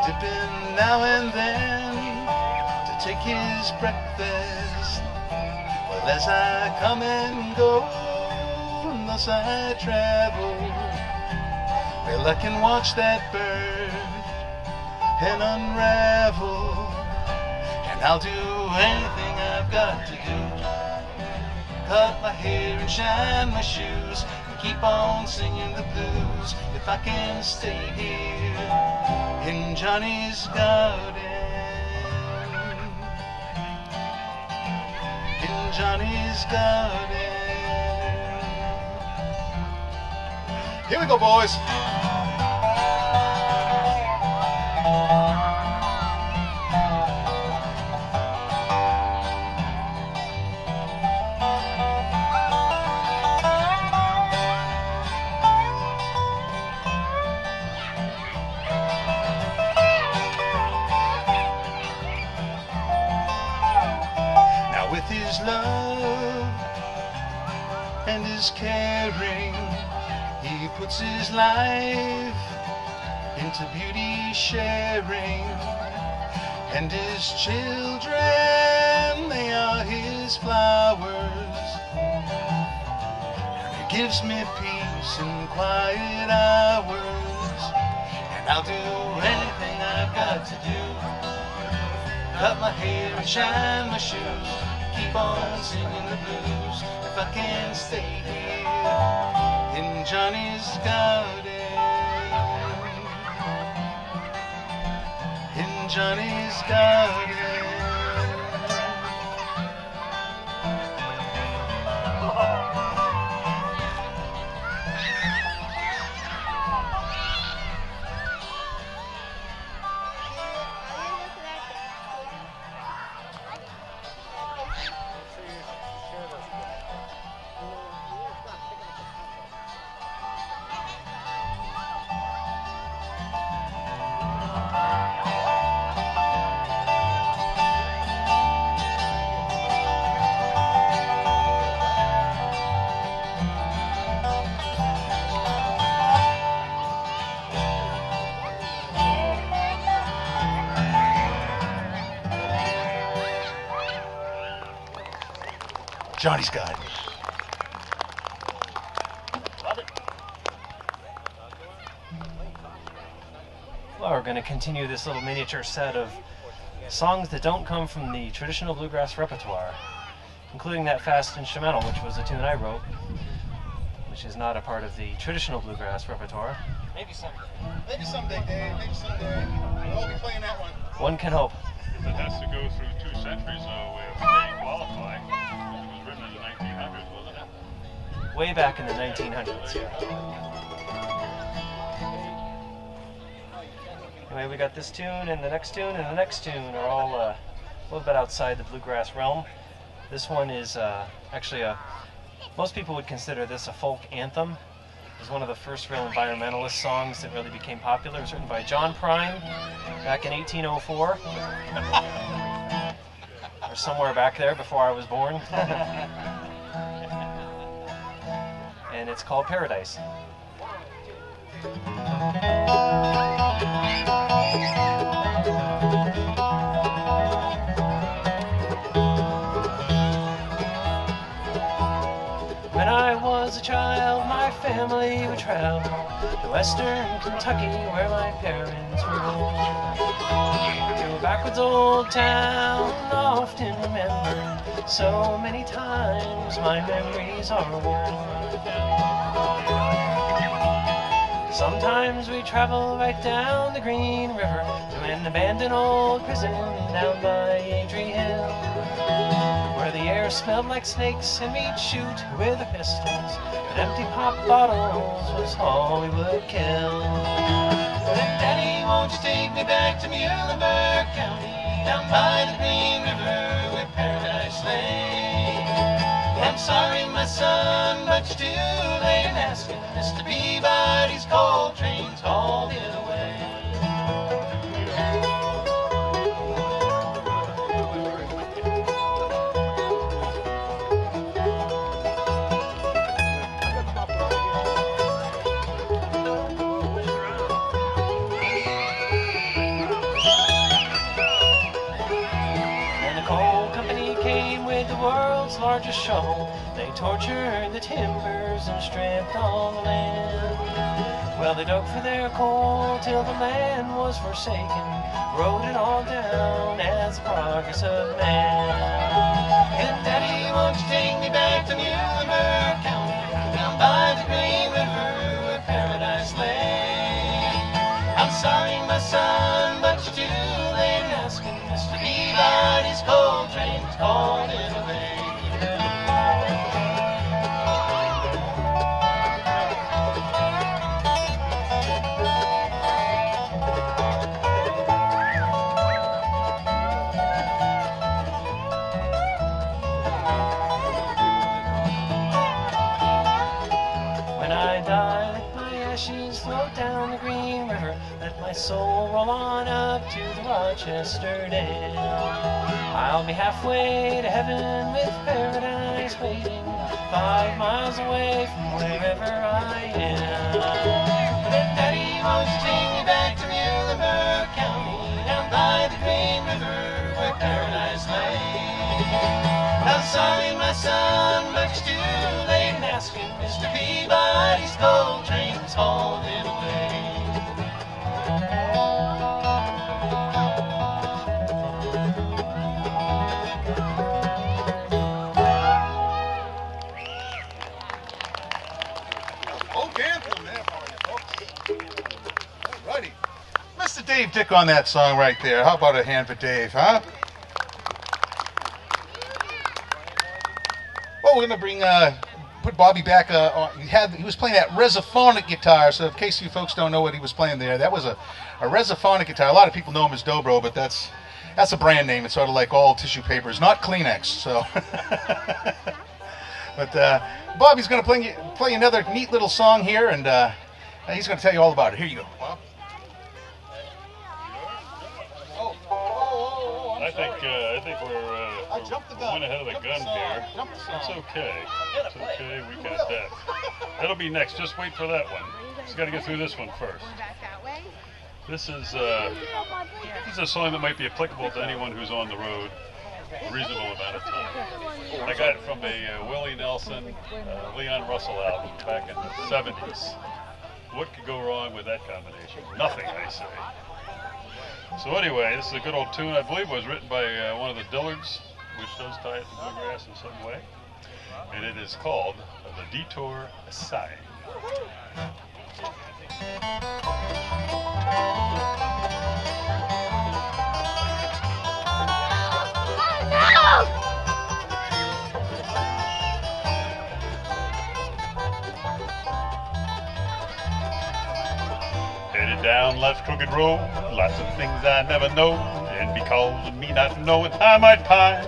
dipping now and then to take his breakfast. Well, as I come and go, and thus I travel, well, I can watch that bird and unravel. And I'll do anything I've got to do. Cut my hair and shine my shoes and keep on singing the blues if I can stay here in Johnny's garden. In Johnny's garden. Here we go, boys. Caring, he puts his life into beauty sharing, and his children, they are his flowers. And he gives me peace in quiet hours, and I'll do anything I've got to do. Cut my hair and shine my shoes, keep on singing the blues if I can stay here in Johnny's garden. In Johnny's garden. Johnny Scott. Well, we're going to continue this little miniature set of songs that don't come from the traditional bluegrass repertoire, including that fast instrumental, which was a tune I wrote, which is not a part of the traditional bluegrass repertoire. Maybe someday. Maybe someday, Dave. Maybe someday. We'll be playing that one. One can hope. If it has to go through 2 centuries, though, if they qualify, it was written in the 1900s, wasn't it? Way back in the 1900s, yeah. Anyway, we got this tune and the next tune and the next tune are all a little bit outside the bluegrass realm. This one is actually most people would consider this a folk anthem. It was one of the first real environmentalist songs that really became popular. It was written by John Prine back in 1804. Or somewhere back there before I was born. And it's called Paradise. When I was a child, my family would travel to western Kentucky, where my parents were born. To a backwoods old town, often remembered, so many times my memories are worn. Sometimes we travel right down the Green River to an abandoned old prison down by Adrie Hill, where the air smelled like snakes and we'd shoot with the pistols, but empty pop bottles was all we would kill. Then Daddy, won't you take me back to Muhlenberg County, down by the Green River where paradise lay? I'm sorry, my son, but you're too late in asking. Mr. Peabody's coal train's hauled it away. And the coal company came with the world's largest shovel. They tortured the timbers and stripped all the land. Well, they dug for their coal till the land was forsaken, wrote it all down as the progress of man. And Daddy, won't you take me back to Muhlenberg County, down by the Green River where paradise lay? I'm sorry, my son, but you're too late in asking. Mr. Peabody's coal train's called it away. Float down the Green River, let my soul roll on up to the Rochester Dam. I'll be halfway to heaven with paradise waiting, 5 miles away from wherever I am. Then Daddy, won't you take me back to Muhlenberg County, down by the Green River where paradise lay? I'm sorry, my son, but you're too late in asking. Mr. Peabody's coal train's hauled it away. Folk anthem there for you, folks. Alrighty. Mr. Dave Dick on that song right there. How about a hand for Dave, huh? Well, we're going to bring, put Bobby back on. He was playing that resophonic guitar, so in case you folks don't know what he was playing there, that was a resophonic guitar. A lot of people know him as Dobro, but that's a brand name. It's sort of like all tissue papers, not Kleenex, so. But Bobby's going to play another neat little song here, and he's going to tell you all about it. Here you go, Bob. I think we're went ahead of the gun here. It's okay. It's okay. We got that. That'll be next. Just wait for that one. Just got to get through this one first. This is a song that might be applicable to anyone who's on the road. a reasonable amount of time. I got it from a Willie Nelson, Leon Russell album back in the 70s. What could go wrong with that combination? Nothing, I say. So anyway, this is a good old tune. I believe it was written by one of the Dillards, which does tie it to bluegrass in some way. And it is called The Detour Aside. Headed down life's crooked road, lots of things I never know, and because of me not knowing, I might pine.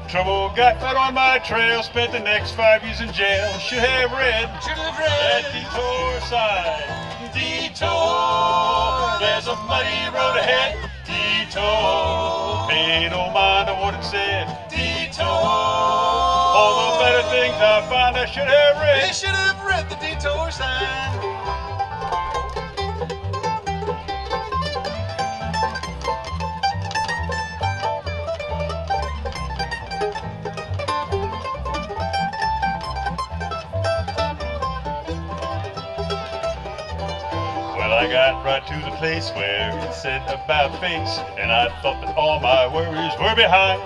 Trouble got right on my trail, spent the next 5 years in jail. Should have read that detour sign. Detour, there's a muddy road ahead. Detour, pay no mind to what it said. Detour, all the better things I find I should have read. They should have read the detour sign. I got right to the place where it said about face, and I thought that all my worries were behind.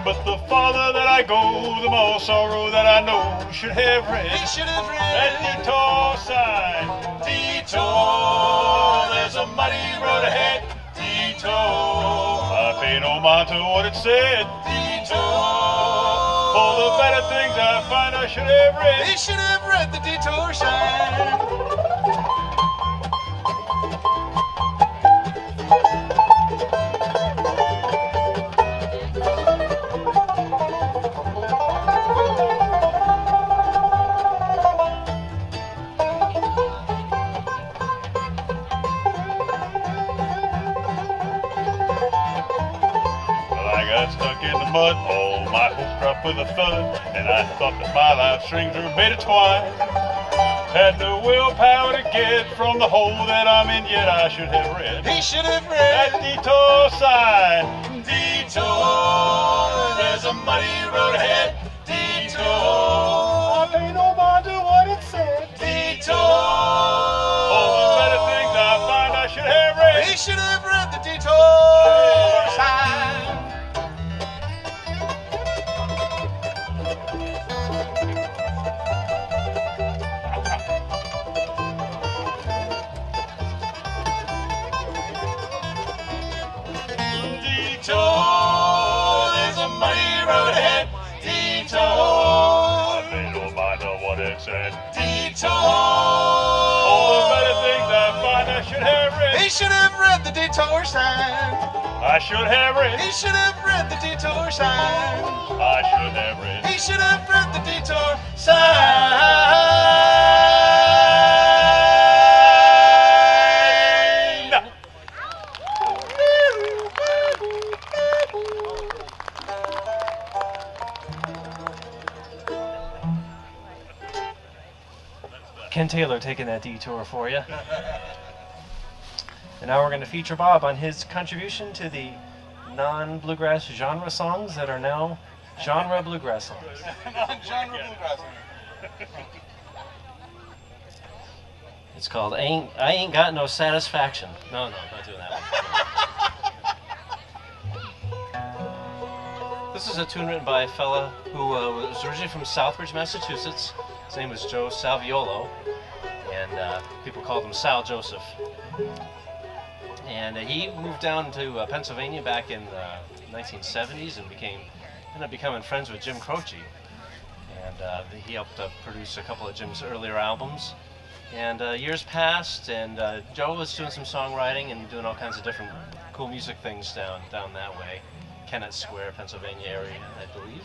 But the farther that I go, the more sorrow that I know. Should have read that detour sign. Detour, there's a muddy road ahead. Detour, I pay no mind to what it said. Detour, all the better things I find I should have read. They should have read the detour sign. Stuck in the mud, all my hopes dropped with a thud, and I thought that my life strings were made of twine. Had no willpower to get from the hole that I'm in, yet I should have read. He should have read that detour sign. Detour, there's a muddy road ahead. Detour, I pay no mind to what it said. Detour, all the better things I find I should have read. He should have read the detour sign. Detour, there's a muddy road ahead. Detour, I pay no mind to what it said. Detour, all the better things I find I should have read. He should have read the detour sign. I should have read. He should have read the detour sign. I should have read. He should have read the detour sign. Ken Taylor taking that detour for you. And now we're going to feature Bob on his contribution to the non-bluegrass genre songs that are now genre bluegrass songs. Non-genre bluegrass. It's called I Ain't Got No Satisfaction. No, not doing that one. This is a tune written by a fella who was originally from Southbridge, Massachusetts. His name was Joe Salviolo, and people called him Sal Joseph. And he moved down to Pennsylvania back in the 1970s and ended up becoming friends with Jim Croce. And he helped produce a couple of Jim's earlier albums. And years passed, and Joe was doing some songwriting and doing all kinds of different cool music things down that way. Kennett Square, Pennsylvania area, I believe,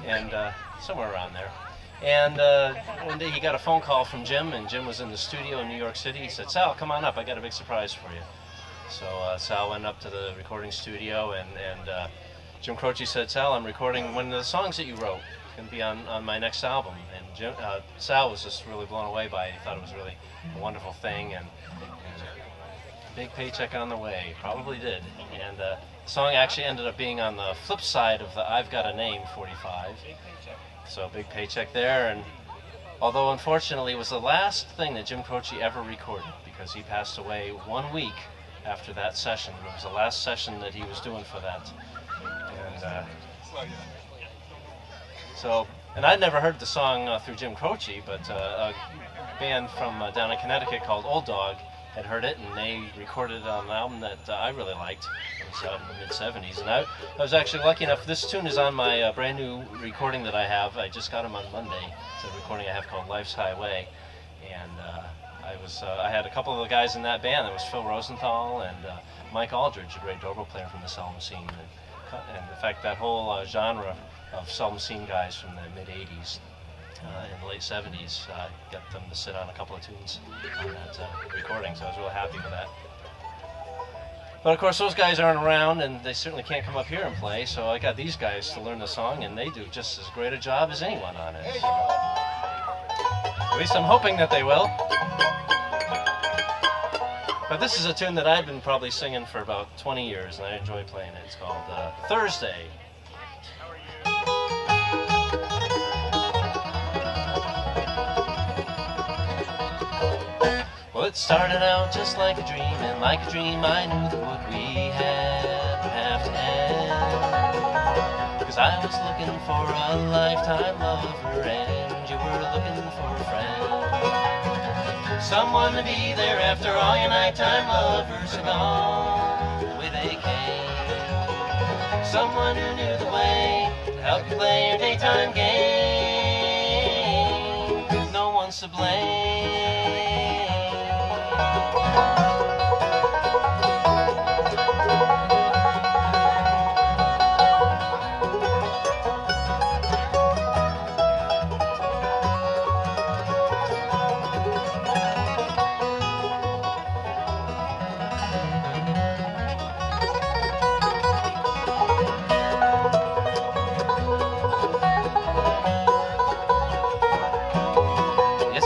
and somewhere around there. And one day he got a phone call from Jim, and Jim was in the studio in New York City. He said, "Sal, come on up, I got a big surprise for you." So Sal went up to the recording studio, and Jim Croce said, "Sal, I'm recording one of the songs that you wrote. It's going to be on my next album." And Sal was just really blown away by it. He thought it was really a wonderful thing, and Big paycheck on the way. Probably did. And the song actually ended up being on the flip side of the I've Got a Name 45. So big paycheck there. And although unfortunately it was the last thing that Jim Croce ever recorded, because he passed away 1 week after that session. It was the last session that he was doing for that. And and I'd never heard the song through Jim Croce, but a band from down in Connecticut called Old Dog had heard it, and they recorded it on an album that I really liked. It was out in the mid-'70s, and I was actually lucky enough. This tune is on my brand new recording that I have. I just got him on Monday. It's a recording I have called Life's Highway, and I had a couple of the guys in that band. There was Phil Rosenthal and Mike Aldridge, a great doorbell player from the Seldom Scene, and in fact that whole genre of Seldom Scene guys from the mid-'80s. In the late 70s, got them to sit on a couple of tunes on that recording, so I was really happy with that. But of course those guys aren't around, and they certainly can't come up here and play, so I got these guys to learn the song, and they do just as great a job as anyone on it. So at least I'm hoping that they will. But this is a tune that I've been probably singing for about 20 years, and I enjoy playing it. It's called Thursday. Well, it started out just like a dream, and like a dream I knew that what we had would have to end. Because I was looking for a lifetime lover, and you were looking for a friend. Someone to be there after all your nighttime lovers are gone, the way they came. Someone who knew the way to help you play your daytime game. No one's to blame.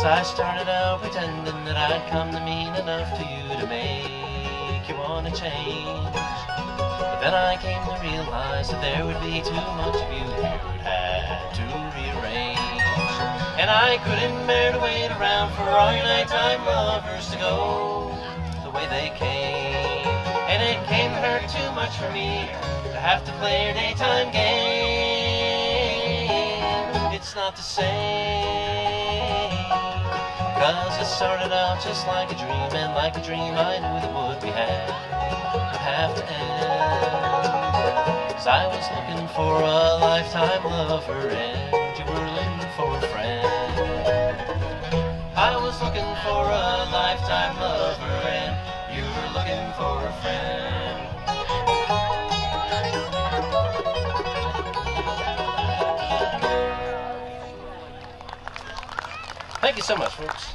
I started out pretending that I'd come to mean enough to you to make you want to change. But then I came to realize that there would be too much of you that you'd have to rearrange. And I couldn't bear to wait around for all your nighttime lovers to go the way they came. And it came to hurt too much for me to have to play your daytime game. It's not the same. 'Cause it started out just like a dream, and like a dream I knew that what we had would have to end. 'Cause I was looking for a lifetime lover, and you were looking for a friend. I was looking for a lifetime lover, and you were looking for a friend. Thank you so much, folks.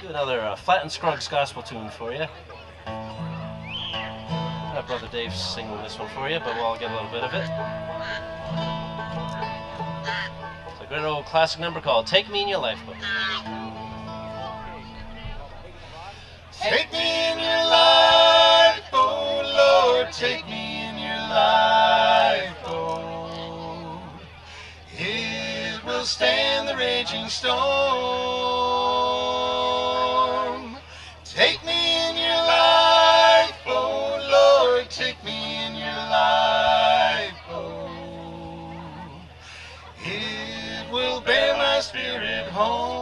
Do another Flat and Scruggs gospel tune for you. I'll Brother Dave's singing this one for you, but we'll all get a little bit of it. It's a great old classic number called Take Me in Your Lifeboat. Take me in your lifeboat, Lord, take me in your lifeboat. It will stand the raging storm. Take me in your lifeboat, Lord, take me in your lifeboat. It will bear my spirit home.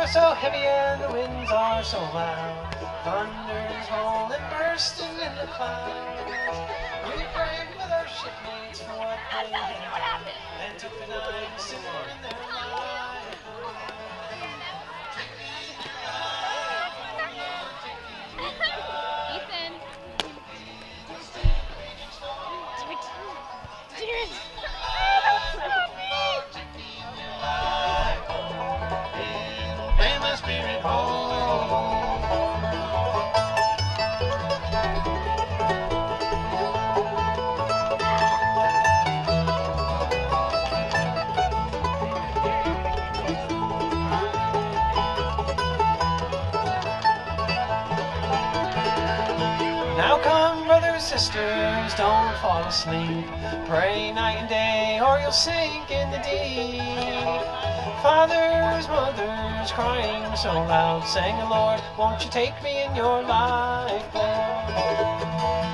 So heavy and the winds are so loud, thunder is rolling, bursting in the clouds. We prayed with our shipmates for what they had, and took the night and sit in their life. Ethan. sisters, don't fall asleep. Pray night and day, or you'll sink in the deep. Fathers, mothers, crying so loud, saying, Lord, won't you take me in your life, Lord?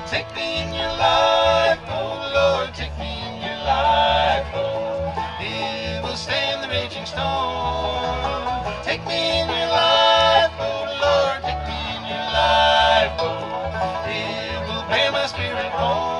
Take me in your life, oh Lord, take me in your life, oh. It will stand the raging storm. Take me in your life, oh Lord, take me in your life, oh. It will bear my spirit home.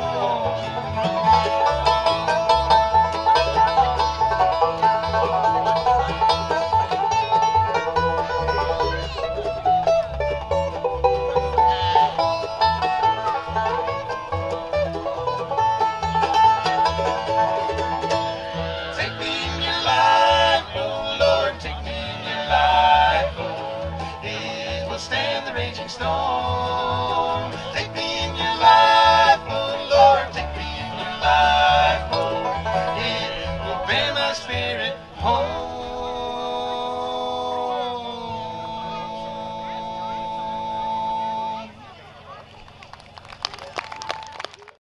Storm. Take me in your life, oh Lord, take me in your life, oh. It will bear my spirit home.